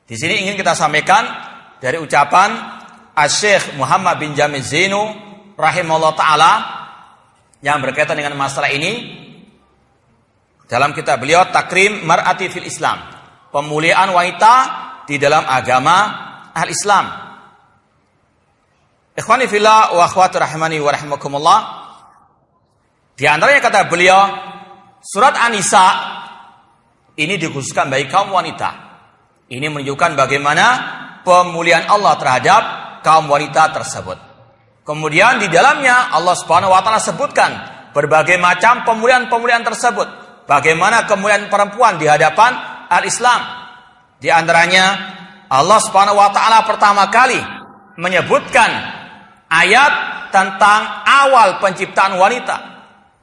Di sini ingin kita sampaikan dari ucapan Asy-Syaikh Muhammad bin Jamil Zainu rahimahullah taala yang berkaitan dengan masalah ini dalam kitab beliau Takrim Mar'ati fil Islam, pemuliaan wanita di dalam agama al-Islam. Ikhwani fillah wa akhwati rahimani wa rahimakumullah. Di antaranya kata beliau, surat An-Nisa ini dikhususkan bagi kaum wanita. Ini menunjukkan bagaimana pemuliaan Allah terhadap kaum wanita tersebut. Kemudian di dalamnya Allah Subhanahu wa taala sebutkan berbagai macam pemuliaan-pemuliaan tersebut. Bagaimana kemuliaan perempuan di hadapan al-Islam. Di antaranya Allah Subhanahu wa taala pertama kali menyebutkan ayat tentang awal penciptaan wanita.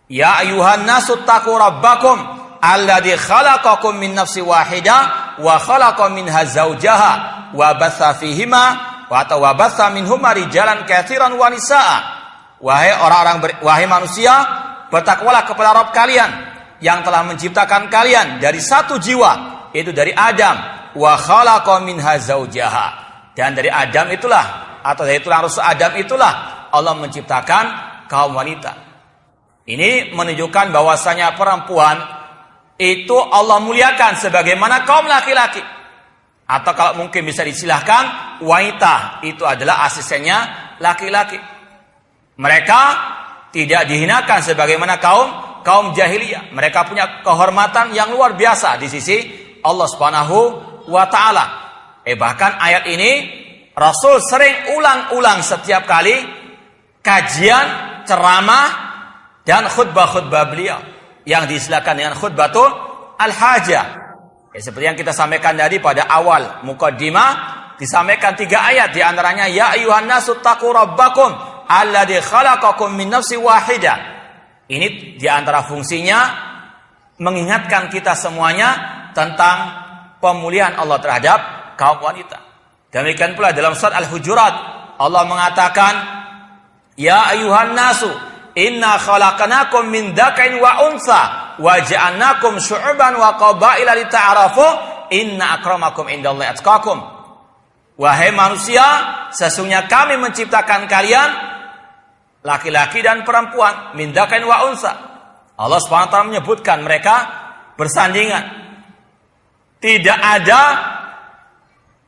Ya ayyuhan nasu taqu rabbakum alladzi khalaqakum min nafsin wahidah wa khalaqa minha zawjaha wa batsa fihima wa batsa minhuma rijalan katsiran wa nisaa. Wahai manusia, bertakwalah kepada Rabb kalian yang telah menciptakan kalian dari satu jiwa, yaitu dari Adam, wa khalaqa minha zawjaha, dan dari Adam itulah atau dari tulang rusuk Adam itulah Allah menciptakan kaum wanita. Ini menunjukkan bahwasanya perempuan itu Allah muliakan sebagaimana kaum laki-laki. Atau kalau mungkin bisa disilahkan, wanita itu adalah asistennya laki-laki. Mereka tidak dihinakan sebagaimana kaum jahiliyah. Mereka punya kehormatan yang luar biasa di sisi Allah Subhanahu wa taala. Bahkan ayat ini Rasul sering ulang-ulang setiap kali kajian, ceramah dan khutbah-khutbah beliau yang diistilahkan dengan khutbatul al-hajah. Seperti yang kita sampaikan tadi pada awal muqaddimah, disampaikan 3 ayat, di antaranya ya ayyuhan nasu taqu rabbakum alladzi khalaqakum min nafsin wahidah. Ini di antara fungsinya mengingatkan kita semuanya tentang pemuliaan Allah terhadap kaum wanita. Demikian pula dalam surat Al-Hujurat Allah mengatakan ya ayyuhan nasu inna khalaqnakum min dzakarin wa unsa wa ja'alnakum syu'uban wa qabaila lita'arafu inna akramakum indallahi atqakum. Wahai manusia, sesungguhnya kami menciptakan kalian laki-laki dan perempuan, min dzakarin wa unsa. Allah Subhanahu wa taala menyebutkan mereka bersandingan. Tidak ada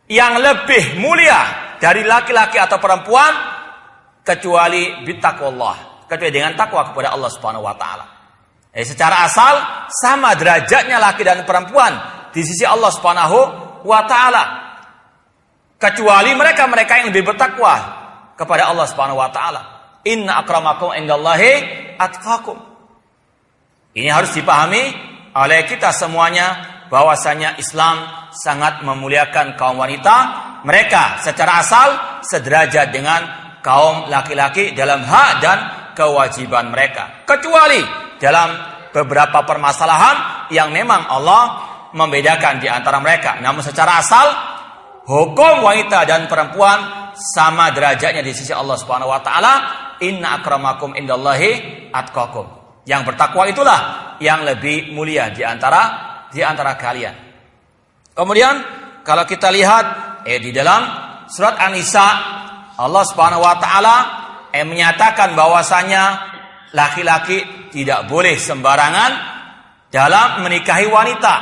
yang lebih mulia dari laki-laki atau perempuan kecuali bittaqwallah, kecuali dengan takwa kepada Allah Subhanahu wa taala. Secara asal sama derajatnya laki dan perempuan di sisi Allah Subhanahu wa taala. Kecuali mereka-mereka yang lebih bertakwa kepada Allah Subhanahu wa taala. Inna akramakum indallahi atqakum. Ini harus dipahami oleh kita semuanya bahwasanya Islam sangat memuliakan kaum wanita. Mereka secara asal sederajat dengan kaum laki-laki dalam hak dan kewajiban mereka, kecuali dalam beberapa permasalahan yang memang Allah membedakan di antara mereka. Namun secara asal hukum wanita dan perempuan sama derajatnya di sisi Allah Subhanahu wa taala. Inna akramakum indallahi atqakum. Yang bertakwa itulah yang lebih mulia di antara kalian. Kemudian kalau kita lihat di dalam surat An-Nisa Allah Subhanahu wa taala menyatakan bahwasanya laki-laki tidak boleh sembarangan dalam menikahi wanita.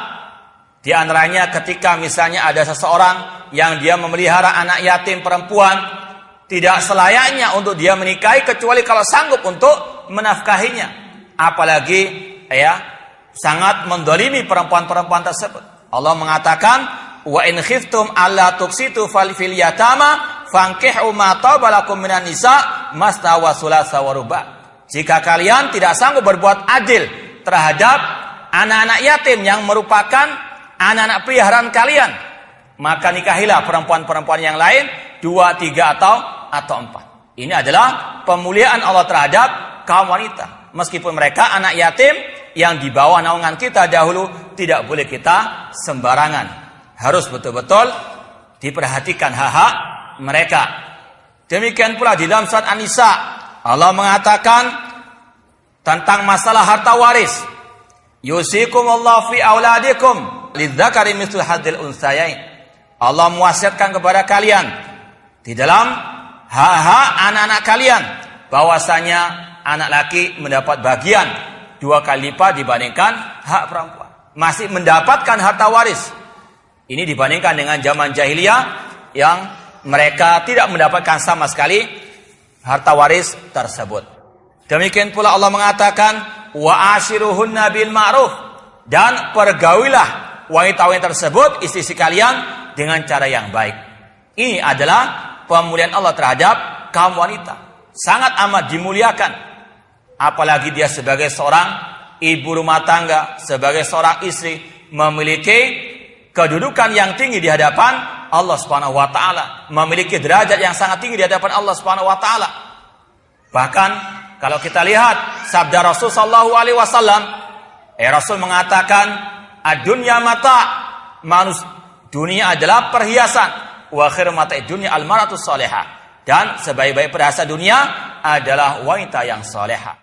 Di antaranya ketika misalnya ada seseorang yang dia memelihara anak yatim perempuan, tidak selayaknya untuk dia menikahi kecuali kalau sanggup untuk menafkahinya. Apalagi sangat mendolimi perempuan-perempuan tersebut. Allah mengatakan wa in khiftum alla tuqsitu fil yatama fankihu ma tabalakum minan nisa masna wa thulatha wa ruba. Jika kalian tidak sanggup berbuat adil terhadap anak-anak yatim yang merupakan anak-anak peliharaan kalian, maka nikahilah perempuan-perempuan yang lain 2, 3 atau 4. Ini adalah pemuliaan Allah terhadap kaum wanita. Meskipun mereka anak yatim yang di bawah naungan kita dahulu, tidak boleh kita sembarangan. Harus betul-betul diperhatikan hak-hak mereka. Demikian pula di dalam surat An-Nisa Allah mengatakan tentang masalah harta waris. Yusikumullahu fi auladikum lidzakari mithlu hadzal unsayain. Allah mewasiatkan kepada kalian di dalam hak-hak anak-anak kalian bahwasanya anak laki mendapat bagian 2 kali lipat dibandingkan hak perempuan. Masih mendapatkan harta waris. Ini dibandingkan dengan zaman jahiliyah yang mereka tidak mendapatkan sama sekali harta waris tersebut. Demikian pula Allah mengatakan wa ashiruhunna bil ma'ruf, dan pergaulilah wanita-wanita tersebut, istri-istri kalian, dengan cara yang baik. Ini adalah pemuliaan Allah terhadap kaum wanita. Sangat amat dimuliakan. Apalagi dia sebagai seorang ibu rumah tangga, sebagai seorang istri, memiliki kedudukan yang tinggi di hadapan Allah Subhanahu wa taala, memiliki derajat yang sangat tinggi di hadapan Allah Subhanahu wa taala. Bahkan kalau kita lihat sabda Rasul sallallahu alaihi wasallam, Rasul mengatakan, "Ad-dunya mata", dunia adalah perhiasan, wa khairu mata'i dunya al-mar'atu salihah, dan sebaik-baik perhiasan dunia adalah wanita yang salihah.